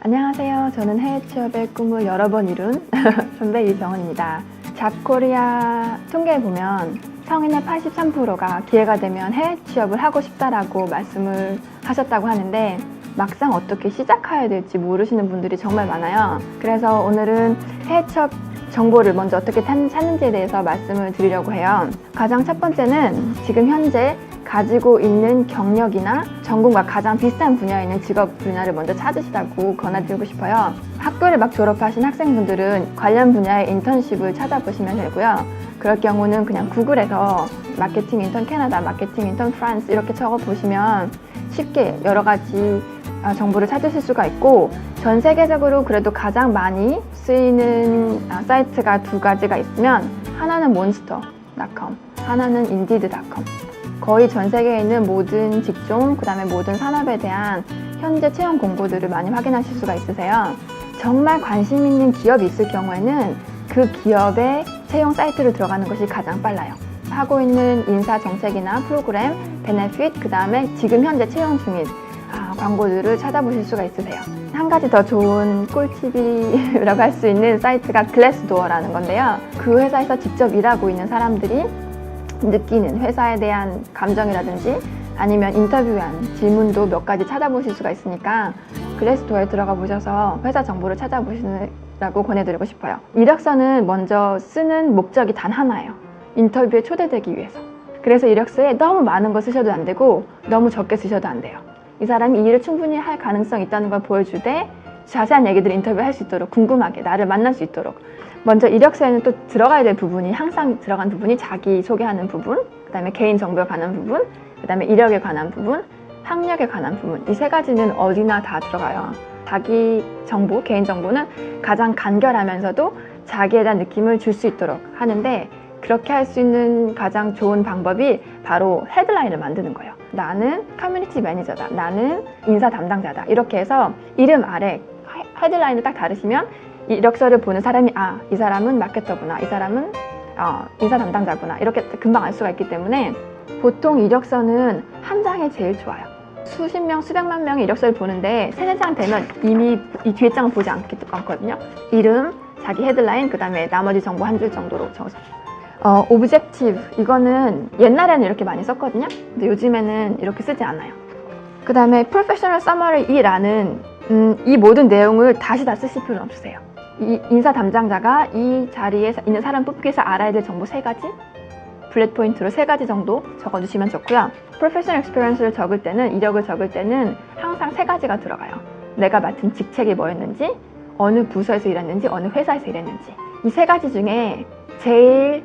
안녕하세요. 저는 해외 취업의 꿈을 여러 번 이룬 선배 이정은입니다. 잡코리아 통계에 보면 성인의 83%가 기회가 되면 해외 취업을 하고 싶다라고 말씀을 하셨다고 하는데 막상 어떻게 시작해야 될지 모르시는 분들이 정말 많아요. 그래서 오늘은 해외 취업 정보를 먼저 어떻게 찾는지에 대해서 말씀을 드리려고 해요. 가장 첫 번째는 지금 현재 가지고 있는 경력이나 전공과 가장 비슷한 분야에 있는 직업 분야를 먼저 찾으시라고 권해드리고 싶어요. 학교를 막 졸업하신 학생분들은 관련 분야의 인턴십을 찾아보시면 되고요. 그럴 경우는 그냥 구글에서 마케팅 인턴 캐나다, 마케팅 인턴 프랑스 이렇게 적어보시면 쉽게 여러 가지 정보를 찾으실 수가 있고, 전 세계적으로 그래도 가장 많이 쓰이는 사이트가 두 가지가 있으면 하나는 monster.com, 하나는 indeed.com. 거의 전 세계에 있는 모든 직종, 그 다음에 모든 산업에 대한 현재 채용 공고들을 많이 확인하실 수가 있으세요. 정말 관심 있는 기업이 있을 경우에는 그 기업의 채용 사이트로 들어가는 것이 가장 빨라요. 하고 있는 인사 정책이나 프로그램, 베네핏, 그 다음에 지금 현재 채용 중인 광고들을 찾아보실 수가 있으세요. 한 가지 더 좋은 꿀팁이라고 할 수 있는 사이트가 글래스도어라는 건데요. 그 회사에서 직접 일하고 있는 사람들이 느끼는 회사에 대한 감정이라든지 아니면 인터뷰한 질문도 몇 가지 찾아보실 수가 있으니까 글래스도어에 들어가 보셔서 회사 정보를 찾아보시라고 권해드리고 싶어요. 이력서는 먼저 쓰는 목적이 단 하나예요. 인터뷰에 초대되기 위해서. 그래서 이력서에 너무 많은 거 쓰셔도 안 되고 너무 적게 쓰셔도 안 돼요. 이 사람이 이 일을 충분히 할 가능성이 있다는 걸 보여주되 자세한 얘기들을 인터뷰할 수 있도록, 궁금하게 나를 만날 수 있도록. 먼저 이력서에는 또 들어가야 될 부분이, 항상 들어간 부분이 자기 소개하는 부분, 그 다음에 개인 정보에 관한 부분, 그 다음에 이력에 관한 부분, 학력에 관한 부분. 이 세 가지는 어디나 다 들어가요. 자기 정보, 개인 정보는 가장 간결하면서도 자기에 대한 느낌을 줄 수 있도록 하는데, 그렇게 할 수 있는 가장 좋은 방법이 바로 헤드라인을 만드는 거예요. 나는 커뮤니티 매니저다, 나는 인사 담당자다, 이렇게 해서 이름 아래 헤드라인을 딱 다루시면 이력서를 보는 사람이 이 사람은 마케터구나, 이 사람은 인사 담당자구나, 이렇게 금방 알 수가 있기 때문에 보통 이력서는 한 장에 제일 좋아요. 수십 명, 수백만 명의 이력서를 보는데 3-4장 되면 이미 이 뒤에 장을 보지 않거든요. 이름, 자기 헤드라인, 그 다음에 나머지 정보 한 줄 정도로 적어서. 오브젝티브, 이거는 옛날에는 이렇게 많이 썼거든요. 근데 요즘에는 이렇게 쓰지 않아요. 그 다음에 프로페셔널 서머리라는 이 모든 내용을 다시 다 쓰실 필요는 없으세요. 이 인사 담당자가 이 자리에 있는 사람 뽑기 위해서 알아야 될 정보 3가지, 블렛 포인트로 3가지 정도 적어주시면 좋고요. 프로페셔널 익스피리언스를 적을 때는, 이력을 적을 때는 항상 3가지가 들어가요. 내가 맡은 직책이 뭐였는지, 어느 부서에서 일했는지, 어느 회사에서 일했는지. 이 3가지 중에 제일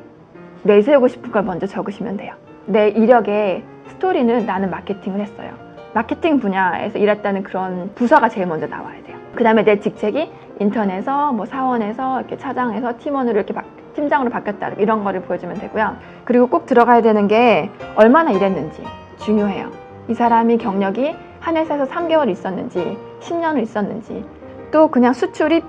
내세우고 싶은 걸 먼저 적으시면 돼요. 내 이력의 스토리는 나는 마케팅을 했어요. 마케팅 분야에서 일했다는 그런 부서가 제일 먼저 나와야 돼요. 그 다음에 내 직책이 인턴에서, 사원에서, 이렇게 차장에서 팀원으로 이렇게 팀장으로 바뀌었다, 이런 거를 보여주면 되고요. 그리고 꼭 들어가야 되는 게 얼마나 일했는지 중요해요. 이 사람이 경력이 한 회사에서 3개월 있었는지 10년을 있었는지, 또 그냥 수출입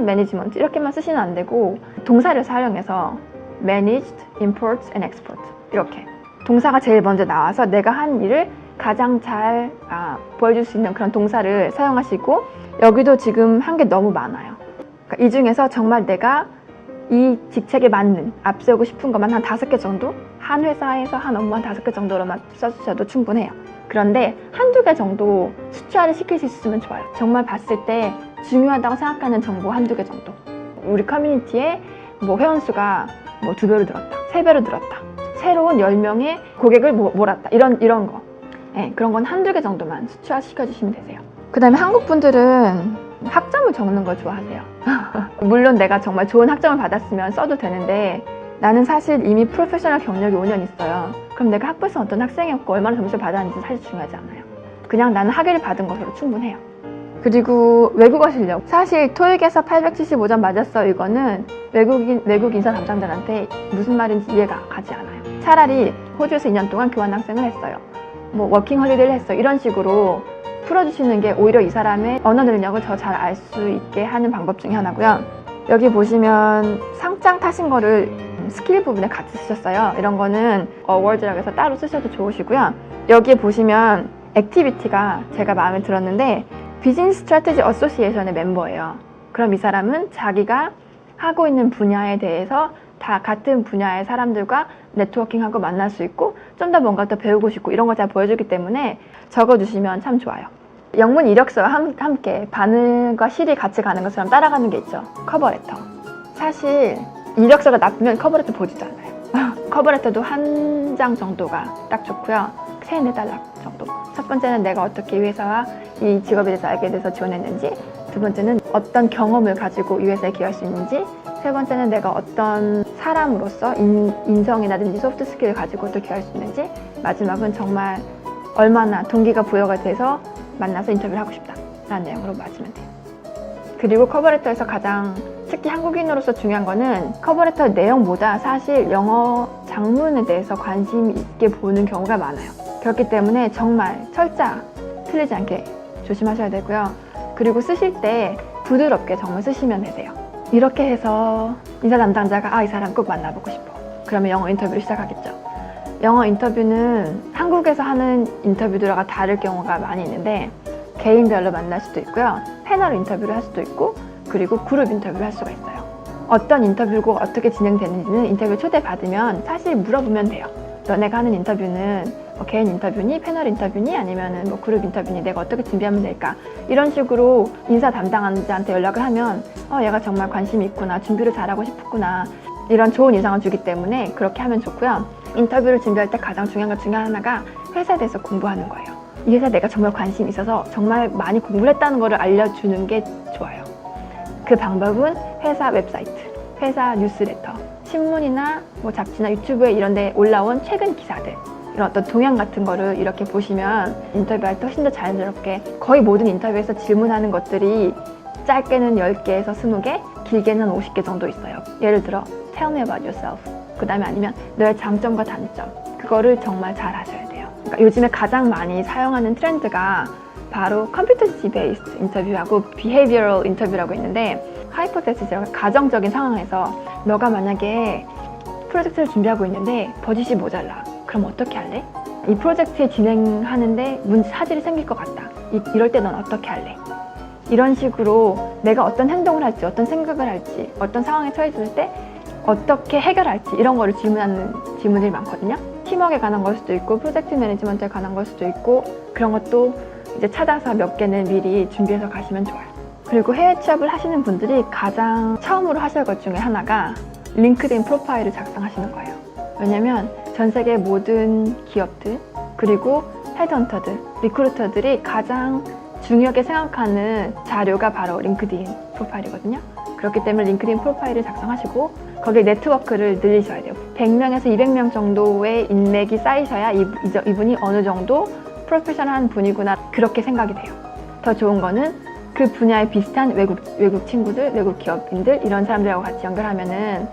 매니지먼트 이렇게만 쓰시면 안 되고 동사를 사용해서 managed, import and export, 이렇게 동사가 제일 먼저 나와서 내가 한 일을 가장 잘 보여줄 수 있는 그런 동사를 사용하시고, 여기도 지금 한 게 너무 많아요. 그러니까 이 중에서 정말 내가 이 직책에 맞는, 앞세우고 싶은 것만 한 5개 정도, 한 회사에서 한 업무 한 5개 정도로만 써주셔도 충분해요. 그런데 한두 개 정도 수치화를 시킬 수 있으면 좋아요. 정말 봤을 때 중요하다고 생각하는 정보 한두 개 정도. 우리 커뮤니티에 회원수가 2배로 늘었다, 3배로 늘었다, 새로운 10명의 고객을 몰았다, 이런 거. 네, 그런 건 한두 개 정도만 수치화 시켜주시면 되세요. 그 다음에 한국 분들은 학점을 적는 걸 좋아하세요. 물론 내가 정말 좋은 학점을 받았으면 써도 되는데, 나는 사실 이미 프로페셔널 경력이 5년 있어요. 그럼 내가 학부에서 어떤 학생이었고 얼마나 점수를 받았는지 사실 중요하지 않아요. 그냥 나는 학위를 받은 것으로 충분해요. 그리고 외국어 실력, 사실 토익에서 875점 맞았어, 이거는 외국 인사 담당자한테 무슨 말인지 이해가 가지 않아요. 차라리 호주에서 2년 동안 교환학생을 했어요, 워킹 홀리데이를 했어요, 이런 식으로 풀어주시는 게 오히려 이 사람의 언어 능력을 더 잘 알 수 있게 하는 방법 중에 하나고요. 여기 보시면 상장 타신 거를 스킬 부분에 같이 쓰셨어요. 이런 거는 어워즈라고 해서 따로 쓰셔도 좋으시고요. 여기에 보시면 액티비티가 제가 마음에 들었는데, 비즈니스 스트래티지 어소시에이션의 멤버예요. 그럼 이 사람은 자기가 하고 있는 분야에 대해서 다 같은 분야의 사람들과 네트워킹하고 만날 수 있고 좀 더 뭔가 더 배우고 싶고 이런 걸 잘 보여주기 때문에 적어주시면 참 좋아요. 영문 이력서와 함께 바늘과 실이 같이 가는 것처럼 따라가는 게 있죠. 커버레터. 사실 이력서가 나쁘면 커버레터 보지도 않아요. 커버레터도 한 장 정도가 딱 좋고요. 3-4달러 정도. 첫 번째는 내가 어떻게 이 회사와 이 직업에 대해서 알게 돼서 지원했는지, 두 번째는 어떤 경험을 가지고 이 회사에 기여할 수 있는지, 세 번째는 내가 어떤 사람으로서 인성이라든지 소프트 스킬을 가지고 또 기여할 수 있는지, 마지막은 정말 얼마나 동기가 부여가 돼서 만나서 인터뷰를 하고 싶다 라는 내용으로 맞으면 돼요. 그리고 커버레터에서 가장 특히 한국인으로서 중요한 거는 커버레터 내용보다 사실 영어 장문에 대해서 관심 있게 보는 경우가 많아요. 그렇기 때문에 정말 철자 틀리지 않게 조심하셔야 되고요. 그리고 쓰실 때 부드럽게 정말 쓰시면 되세요. 이렇게 해서 인사 담당자가 이 사람 꼭 만나보고 싶어. 그러면 영어 인터뷰를 시작하겠죠. 영어 인터뷰는 한국에서 하는 인터뷰들과 다를 경우가 많이 있는데 개인별로 만날 수도 있고요. 패널 인터뷰를 할 수도 있고 그리고 그룹 인터뷰를 할 수가 있어요. 어떤 인터뷰고 어떻게 진행되는지는 인터뷰 초대받으면 사실 물어보면 돼요. 너네가 하는 인터뷰는 개인 인터뷰니 패널 인터뷰니 아니면 그룹 인터뷰니 내가 어떻게 준비하면 될까 이런 식으로 인사 담당자한테 연락을 하면 얘가 정말 관심이 있구나 준비를 잘하고 싶구나 이런 좋은 인상을 주기 때문에 그렇게 하면 좋고요. 인터뷰를 준비할 때 가장 중요한 것 중에 하나가 회사에 대해서 공부하는 거예요. 이 회사 내가 정말 관심이 있어서 정말 많이 공부를 했다는 거를 알려주는 게 좋아요. 그 방법은 회사 웹사이트, 회사 뉴스레터, 신문이나 잡지나 유튜브에 이런 데 올라온 최근 기사들 이런 어떤 동향 같은 거를 이렇게 보시면 인터뷰할 때 훨씬 더 자연스럽게 거의 모든 인터뷰에서 질문하는 것들이 짧게는 10개에서 20개, 길게는 한 50개 정도 있어요. 예를 들어 Tell me about yourself 그 다음에 아니면 너의 장점과 단점 그거를 정말 잘 하셔야 돼요. 그러니까 요즘에 가장 많이 사용하는 트렌드가 바로 competency based 인터뷰하고 behavioral 인터뷰라고 있는데 하이포테시스라고 가정적인 상황에서 너가 만약에 프로젝트를 준비하고 있는데 버짓이 모자라 그럼 어떻게 할래? 이 프로젝트에 진행하는데 사질이 생길 것 같다 이럴 때 넌 어떻게 할래? 이런 식으로 내가 어떤 행동을 할지 어떤 생각을 할지 어떤 상황에 처했을 때 어떻게 해결할지 이런 거를 질문하는 질문들이 많거든요. 팀워크에 관한 걸 수도 있고 프로젝트 매니지먼트에 관한 걸 수도 있고 그런 것도 이제 찾아서 몇 개는 미리 준비해서 가시면 좋아요. 그리고 해외 취업을 하시는 분들이 가장 처음으로 하실 것 중에 하나가 링크드인 프로파일을 작성하시는 거예요. 왜냐면 전 세계 모든 기업들 그리고 헤드헌터들, 리크루터들이 가장 중요하게 생각하는 자료가 바로 링크드인 프로파일이거든요. 그렇기 때문에 링크드인 프로파일을 작성하시고 거기에 네트워크를 늘리셔야 돼요. 100명에서 200명 정도의 인맥이 쌓이셔야 이분이 어느 정도 프로페셔널한 분이구나 그렇게 생각이 돼요. 더 좋은 거는 그 분야에 비슷한 외국 친구들, 외국 기업인들 이런 사람들하고 같이 연결하면은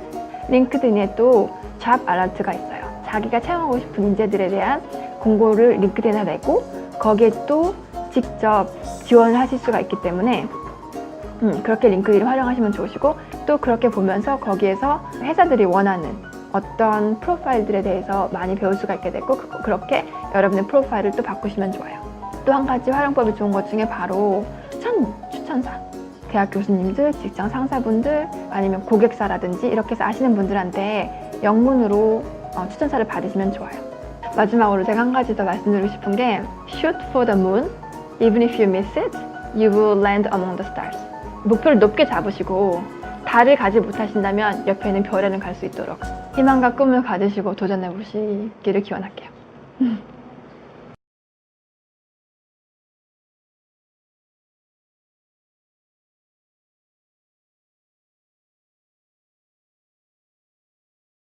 링크드인에 또 잡 알러트가 있어요. 자기가 채용하고 싶은 인재들에 대한 공고를 링크드인에 내고 거기에 또 직접 지원을 하실 수가 있기 때문에 그렇게 링크드인을 활용하시면 좋으시고 또 그렇게 보면서 거기에서 회사들이 원하는 어떤 프로파일들에 대해서 많이 배울 수가 있게 되고 그렇게 여러분의 프로파일을 또 바꾸시면 좋아요. 또 한 가지 활용법이 좋은 것 중에 바로 추천사 대학 교수님들, 직장 상사분들 아니면 고객사라든지 이렇게 해서 아시는 분들한테 영문으로 추천사를 받으시면 좋아요. 마지막으로 제가 한 가지 더 말씀드리고 싶은 게 Shoot for the moon, even if you miss it, you will land among the stars. 목표를 높게 잡으시고 달을 가지 못하신다면 옆에 있는 별에는 갈 수 있도록 희망과 꿈을 가지시고 도전해 보시기를 기원할게요.